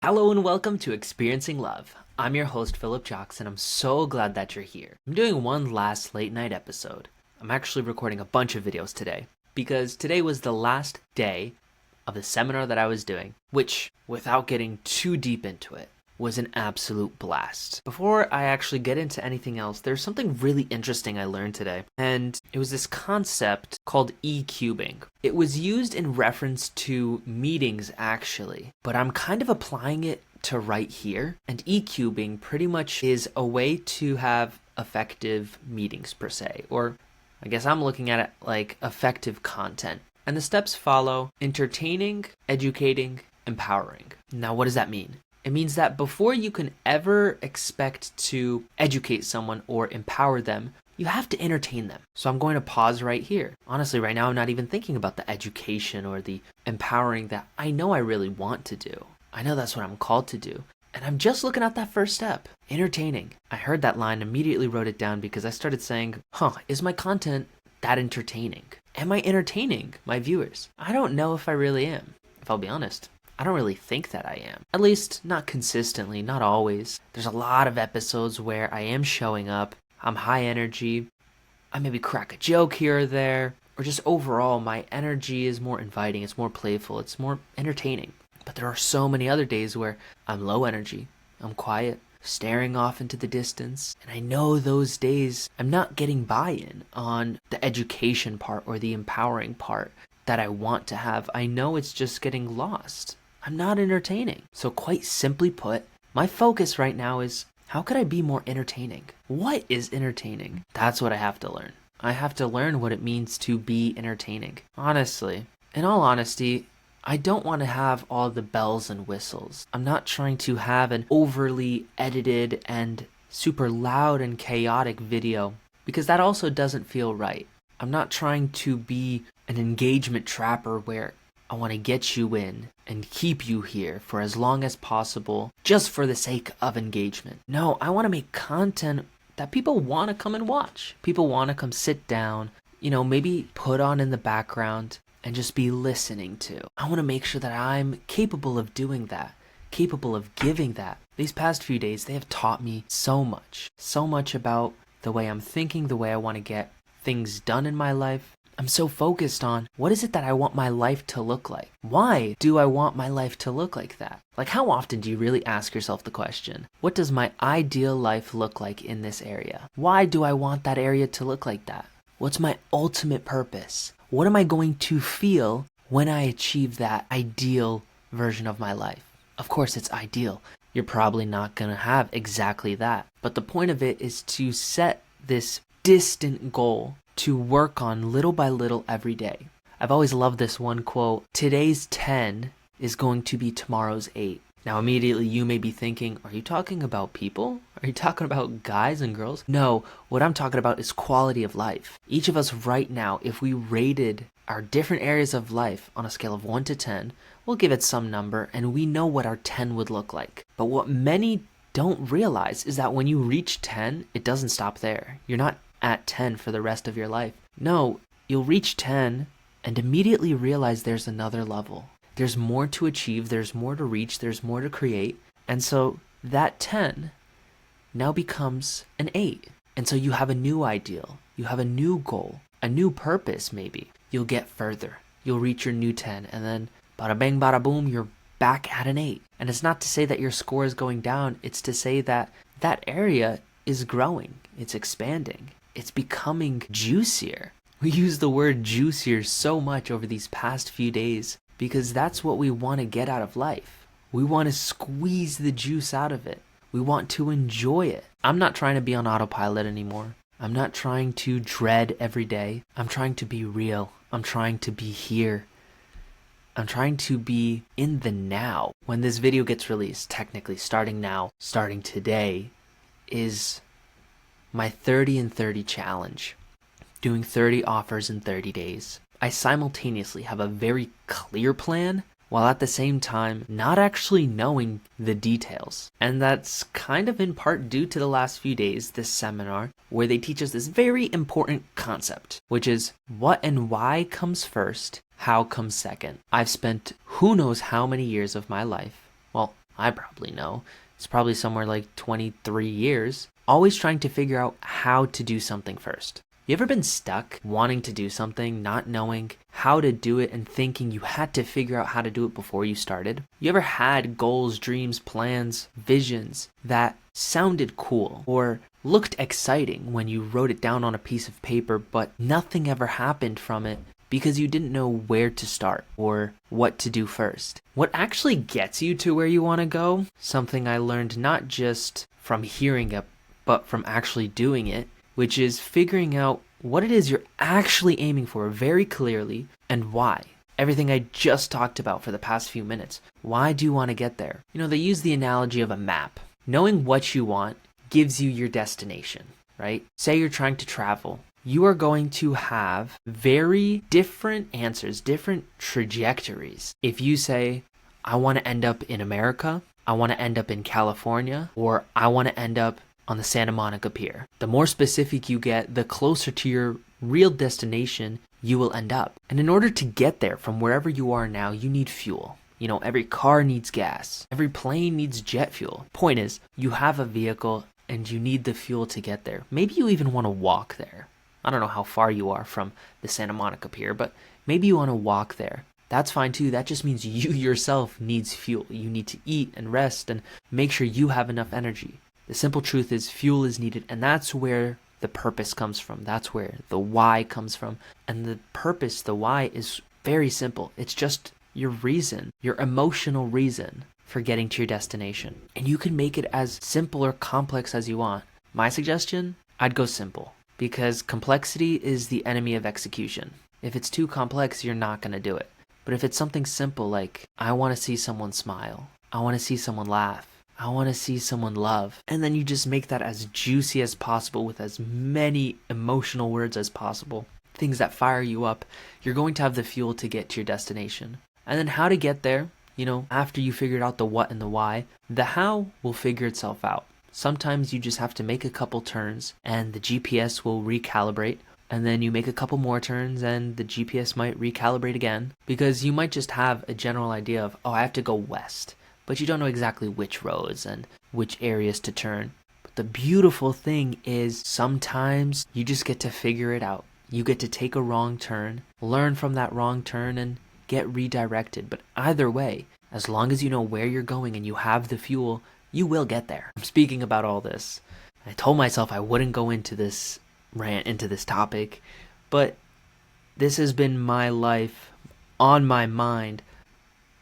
Hello and welcome to Experiencing Love. I'm your host, Philip Jocks, and I'm so glad that you're here. I'm doing one last late night episode. I'm actually recording a bunch of videos today because today was the last day of the seminar that I was doing, which, without getting too deep into it, was an absolute blast. Before I actually get into anything else, there's something really interesting I learned today, and it was this concept called E-cubing. It was used in reference to meetings, actually, but I'm kind of applying it to right here, and E-cubing pretty much is a way to have effective meetings per se, or I guess I'm looking at it like effective content. And the steps follow: entertaining, educating, empowering. Now, what does that mean? It means that before you can ever expect to educate someone or empower them, you have to entertain them. So I'm going to pause right here. Honestly, right now I'm not even thinking about the education or the empowering that I know I really want to do. I know that's what I'm called to do. And I'm just looking at that first step, entertaining. I heard that line, immediately wrote it down because I started saying, is my content that entertaining? Am I entertaining my viewers? I don't know if I really am, if I'll be honest. I don't really think that I am. At least not consistently, not always. There's a lot of episodes where I am showing up, I'm high energy, I maybe crack a joke here or there, or just overall my energy is more inviting, it's more playful, it's more entertaining. But there are so many other days where I'm low energy, I'm quiet, staring off into the distance, and I know those days I'm not getting buy-in on the education part or the empowering part that I want to have. I know it's just getting lost. I'm not entertaining. So quite simply put, my focus right now is, how could I be more entertaining? What is entertaining? That's what I have to learn. I have to learn what it means to be entertaining. Honestly, in all honesty, I don't want to have all the bells and whistles. I'm not trying to have an overly edited and super loud and chaotic video, because that also doesn't feel right. I'm not trying to be an engagement trapper where I want to get you in and keep you here for as long as possible just for the sake of engagement. No, I want to make content that people want to come and watch. People want to come sit down, maybe put on in the background and just be listening to. I want to make sure that I'm capable of doing that, capable of giving that. These past few days, they have taught me so much about the way I'm thinking, the way I want to get things done in my life. I'm so focused on, what is it that I want my life to look like? Why do I want my life to look like that? Like, how often do you really ask yourself the question, what does my ideal life look like in this area? Why do I want that area to look like that? What's my ultimate purpose? What am I going to feel when I achieve that ideal version of my life? Of course, it's ideal. You're probably not going to have exactly that. But the point of it is to set this distant goal to work on little by little every day. I've always loved this one quote: today's 10 is going to be tomorrow's 8. Now immediately you may be thinking, are you talking about people? Are you talking about guys and girls? No, what I'm talking about is quality of life. Each of us right now, if we rated our different areas of life on a scale of 1 to 10, we'll give it some number and we know what our 10 would look like. But what many don't realize is that when you reach 10, it doesn't stop there. You're not at 10 for the rest of your life. No, you'll reach 10 and immediately realize there's another level. There's more to achieve, there's more to reach, there's more to create. And so that 10 now becomes an 8. And so you have a new ideal, you have a new goal, a new purpose maybe. You'll get further, you'll reach your new 10, and then bada bang bada boom, you're back at an 8. And it's not to say that your score is going down, it's to say that that area is growing, it's expanding. It's becoming juicier. We use the word juicier so much over these past few days because that's what we want to get out of life. We want to squeeze the juice out of it. We want to enjoy it. I'm not trying to be on autopilot anymore. I'm not trying to dread every day. I'm trying to be real. I'm trying to be here. I'm trying to be in the now. When this video gets released, technically starting now, starting today, is my 30 and 30 challenge, doing 30 offers in 30 days. I simultaneously have a very clear plan while at the same time not actually knowing the details. And that's kind of in part due to the last few days, this seminar, where they teach us this very important concept, which is what and why comes first, how comes second. I've spent who knows how many years of my life, well, I probably know. It's probably somewhere like 23 years, always trying to figure out how to do something first. You ever been stuck wanting to do something, not knowing how to do it and thinking you had to figure out how to do it before you started? You ever had goals, dreams, plans, visions that sounded cool or looked exciting when you wrote it down on a piece of paper, but nothing ever happened from it because you didn't know where to start or what to do first? What actually gets you to where you want to go, something I learned not just from hearing it, but from actually doing it, which is figuring out what it is you're actually aiming for very clearly and why. Everything I just talked about for the past few minutes. Why do you want to get there? You know, they use the analogy of a map. Knowing what you want gives you your destination, right? Say you're trying to travel. You are going to have very different answers, different trajectories. If you say, I want to end up in America, I want to end up in California, or I want to end up on the Santa Monica Pier. The more specific you get, the closer to your real destination you will end up. And in order to get there from wherever you are now, you need fuel. You know, every car needs gas. Every plane needs jet fuel. Point is, you have a vehicle and you need the fuel to get there. Maybe you even want to walk there. I don't know how far you are from the Santa Monica Pier, but maybe you want to walk there. That's fine too. That just means you yourself needs fuel. You need to eat and rest and make sure you have enough energy. The simple truth is fuel is needed, and that's where the purpose comes from. That's where the why comes from. And the purpose, the why, is very simple. It's just your reason, your emotional reason for getting to your destination. And you can make it as simple or complex as you want. My suggestion, I'd go simple, because complexity is the enemy of execution. If it's too complex, you're not going to do it. But if it's something simple like, I want to see someone smile, I want to see someone laugh, I want to see someone love. And then you just make that as juicy as possible with as many emotional words as possible. Things that fire you up. You're going to have the fuel to get to your destination. And then how to get there, you know, after you figured out the what and the why, the how will figure itself out. Sometimes you just have to make a couple turns and the GPS will recalibrate. And then you make a couple more turns and the GPS might recalibrate again. Because you might just have a general idea of, oh, I have to go west. But you don't know exactly which roads and which areas to turn. But the beautiful thing is sometimes you just get to figure it out. You get to take a wrong turn, learn from that wrong turn, and get redirected. But either way, as long as you know where you're going and you have the fuel, you will get there. I'm speaking about all this. I told myself I wouldn't go into this rant, into this topic, but this has been my life on my mind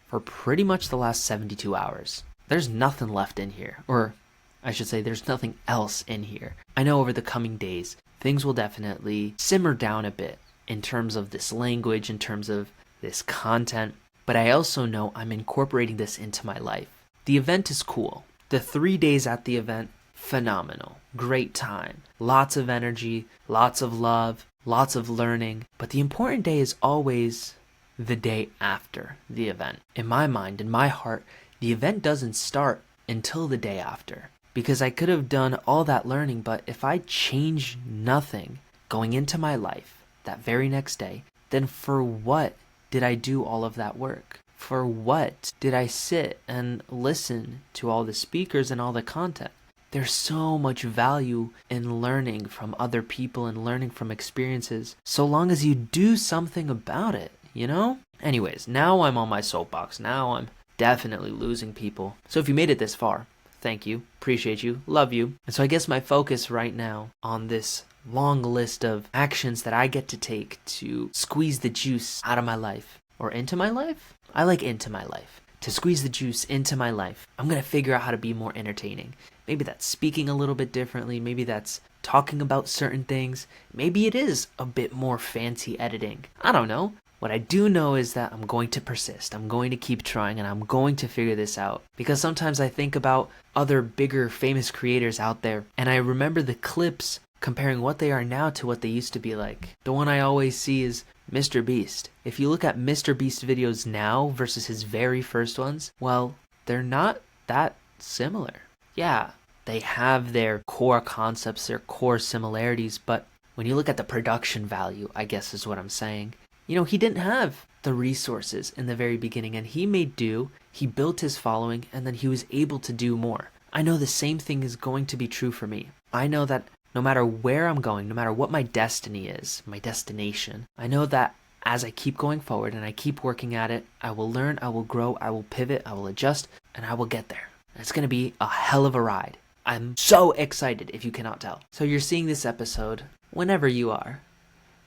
for pretty much the last 72 hours. There's nothing left in here, or I should say there's nothing else in here. I know over the coming days, things will definitely simmer down a bit in terms of this language, in terms of this content, but I also know I'm incorporating this into my life. The event is cool. The 3 days at the event, phenomenal. Great time. Lots of energy, lots of love, lots of learning, but the important day is always the day after the event. In my mind, in my heart, the event doesn't start until the day after. Because I could have done all that learning, but if I change nothing going into my life that very next day, then for what did I do all of that work? For what did I sit and listen to all the speakers and all the content? There's so much value in learning from other people and learning from experiences, so long as you do something about it. You know? Anyways, now I'm on my soapbox. Now I'm definitely losing people. So if you made it this far, thank you. Appreciate you. Love you. And so I guess my focus right now on this long list of actions that I get to take to squeeze the juice out of my life. Or into my life? I like into my life. To squeeze the juice into my life, I'm going to figure out how to be more entertaining. Maybe that's speaking a little bit differently. Maybe that's talking about certain things. Maybe it is a bit more fancy editing. I don't know. What I do know is that I'm going to persist. I'm going to keep trying and I'm going to figure this out. Because sometimes I think about other bigger famous creators out there and I remember the clips comparing what they are now to what they used to be like. The one I always see is Mr. Beast. If you look at Mr. Beast videos now versus his very first ones, well, they're not that similar. Yeah, they have their core concepts, their core similarities, but when you look at the production value, I guess is what I'm saying, you know, he didn't have the resources in the very beginning and he made do. He built his following, and then he was able to do more. I know the same thing is going to be true for me. I know that no matter where I'm going, no matter what my destiny is, my destination, I know that as I keep going forward and I keep working at it, I will learn, I will grow, I will pivot, I will adjust, and I will get there. It's going to be a hell of a ride. I'm so excited if you cannot tell. So you're seeing this episode whenever you are.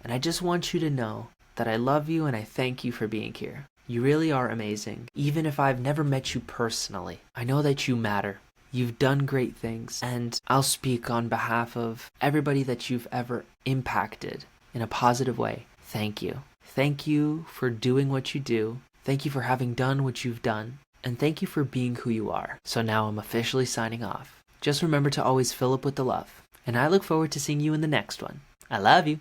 And I just want you to know that I love you and I thank you for being here. You really are amazing. Even if I've never met you personally, I know that you matter. You've done great things. And I'll speak on behalf of everybody that you've ever impacted in a positive way. Thank you. Thank you for doing what you do. Thank you for having done what you've done. And thank you for being who you are. So now I'm officially signing off. Just remember to always fill up with the love. And I look forward to seeing you in the next one. I love you.